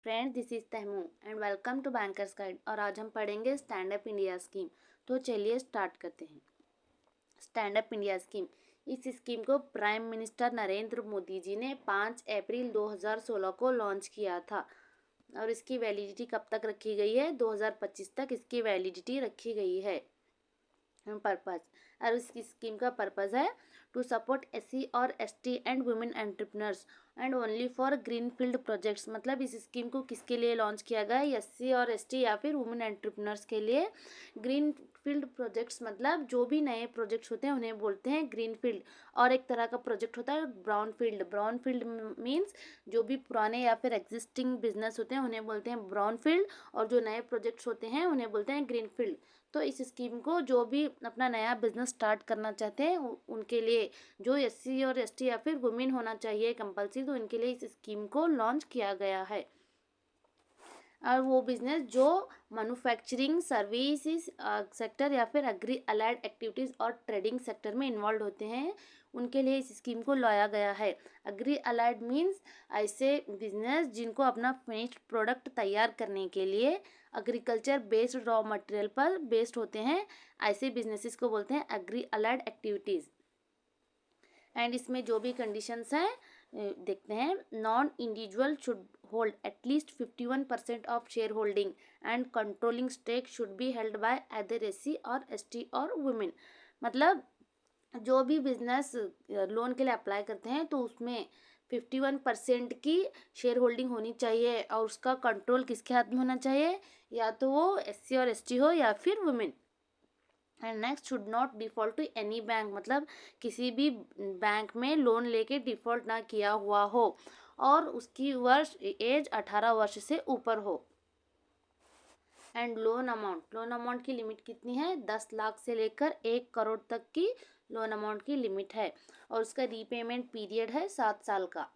Friends, this is तहमू and welcome to bankers guide. और आज हम पढ़ेंगे स्टैंड अप इंडिया स्कीम। तो चलिए स्टार्ट करते हैं। स्टैंड अप इंडिया स्कीम, इस स्कीम को प्राइम मिनिस्टर नरेंद्र मोदी जी ने 5 अप्रैल 2016 को लॉन्च किया था और इसकी वैलिडिटी कब तक रखी गई है? 2025 तक इसकी वैलिडिटी रखी गई है। पर्पज़, और इस स्कीम का पर्पज़ है टू सपोर्ट SC और ST and women entrepreneurs and only for green field projects. मतलब इस स्कीम को किसके लिए लॉन्च किया गया है? SC और ST या फिर वुमेन एंटरप्रेन्योर्स के लिए। ग्रीन फील्ड प्रोजेक्ट्स मतलब जो भी नए प्रोजेक्ट्स होते हैं उन्हें बोलते हैं ग्रीन फील्ड। और एक तरह का प्रोजेक्ट होता है brown field. Brown field means जो भी पुराने या फिर एग्जिस्टिंग बिजनेस होते हैं उन्हें बोलते हैं ब्राउन फील्ड, और जो नए प्रोजेक्ट्स होते हैं उन्हें बोलते हैं ग्रीन फील्ड। तो इस स्कीम को जो भी अपना नया बिजनेस स्टार्ट करना चाहते हैं उनके लिए, जो SC और ST या फिर वुमेन होना चाहिए कंपलसरी, तो इनके लिए इस स्कीम को लॉन्च किया गया है। और वो बिजनेस जो मैन्युफैक्चरिंग सर्विसेज सेक्टर या फिर एग्री अलाइड एक्टिविटीज़ और ट्रेडिंग सेक्टर में इन्वॉल्व होते हैं उनके लिए इस स्कीम को लाया गया है। एग्री अलाइड मीन्स ऐसे बिजनेस जिनको अपना फिनिश्ड प्रोडक्ट तैयार करने के लिए एग्रीकल्चर बेस्ड रॉ मटेरियल पर बेस्ड होते हैं, ऐसे बिजनेसेस को बोलते हैं एग्री अलाइड एक्टिविटीज़। एंड इसमें जो भी कंडीशंस हैं देखते हैं। Non individual should hold at least 51% of share holding and controlling stake should be held by either SC और ST और वुमेन। मतलब जो भी बिजनेस लोन के लिए अप्लाई करते हैं तो उसमें 51% की शेयर होल्डिंग होनी चाहिए, और उसका कंट्रोल किसके हाथ में होना चाहिए? या तो वो SC और ST हो या फिर women. And next, should not default to any bank. मतलब किसी भी बैंक में लोन लेके डिफॉल्ट ना किया हुआ हो और उसकी एज 18 वर्ष से ऊपर हो। एंड लोन अमाउंट की लिमिट कितनी है? 10 लाख से लेकर 1 करोड़ तक की लोन अमाउंट की लिमिट है, और उसका रीपेमेंट पीरियड है 7 साल का।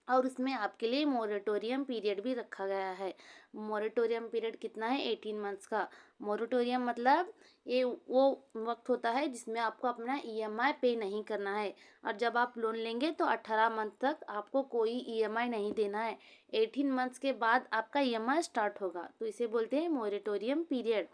और उसमें आपके लिए मोरेटोरियम पीरियड भी रखा गया है। मोरेटोरियम पीरियड कितना है? 18 मंथ्स का। मोरेटोरियम मतलब ये वो वक्त होता है जिसमें आपको अपना EMI पे नहीं करना है, और जब आप लोन लेंगे तो 18 मंथ तक आपको कोई EMI नहीं देना है। 18 मंथ्स के बाद आपका EMI स्टार्ट होगा, तो इसे बोलते हैं moratorium period.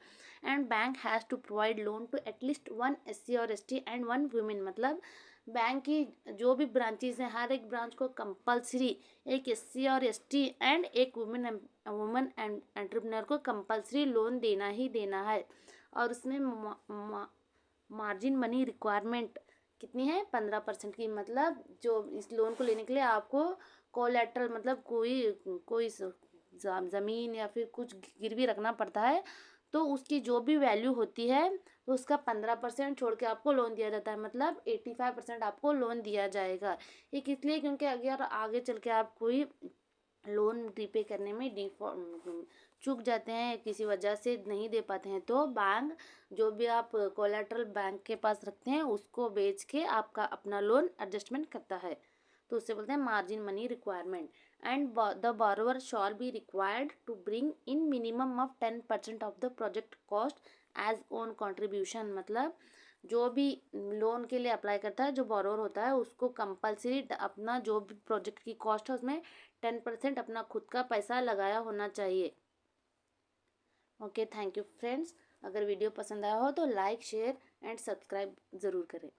And bank has to provide loan to at least 1 SC और ST एंड 1 वुमेन। मतलब बैंक की जो भी ब्रांचेज हैं हर एक ब्रांच को कंपलसरी एक SC और ST एंड एक वुमेन एंटरप्रेन्योर को कंपलसरी लोन देना ही देना है। और उसमें मार्जिन मनी रिक्वायरमेंट कितनी है? 15% की। मतलब जो इस लोन को लेने के लिए आपको कोलैटरल मतलब कोई ज़मीन या फिर कुछ गिरवी रखना पड़ता है, तो उसकी जो भी वैल्यू होती है तो उसका 15% छोड़ के आपको लोन दिया जाता है। मतलब 85% आपको लोन दिया जाएगा। ये किस लिए? क्योंकि अगर आगे चल के आप कोई लोन रीपे करने में चूक जाते हैं, किसी वजह से नहीं दे पाते हैं, तो बैंक जो भी आप कोलैटरल बैंक के पास रखते हैं उसको बेच के आपका अपना लोन एडजस्टमेंट करता है, तो उससे बोलते हैं margin money requirement. And the borrower shall be required to bring in minimum of 10% of the project cost as own contribution। मतलब जो भी लोन के लिए अप्लाई करता है, जो borrower होता है, उसको कंपलसरी अपना जो भी प्रोजेक्ट की कॉस्ट है उसमें 10% अपना खुद का पैसा लगाया होना चाहिए। Okay, thank you friends. अगर वीडियो पसंद आया हो तो लाइक, शेयर एंड सब्सक्राइब ज़रूर करें।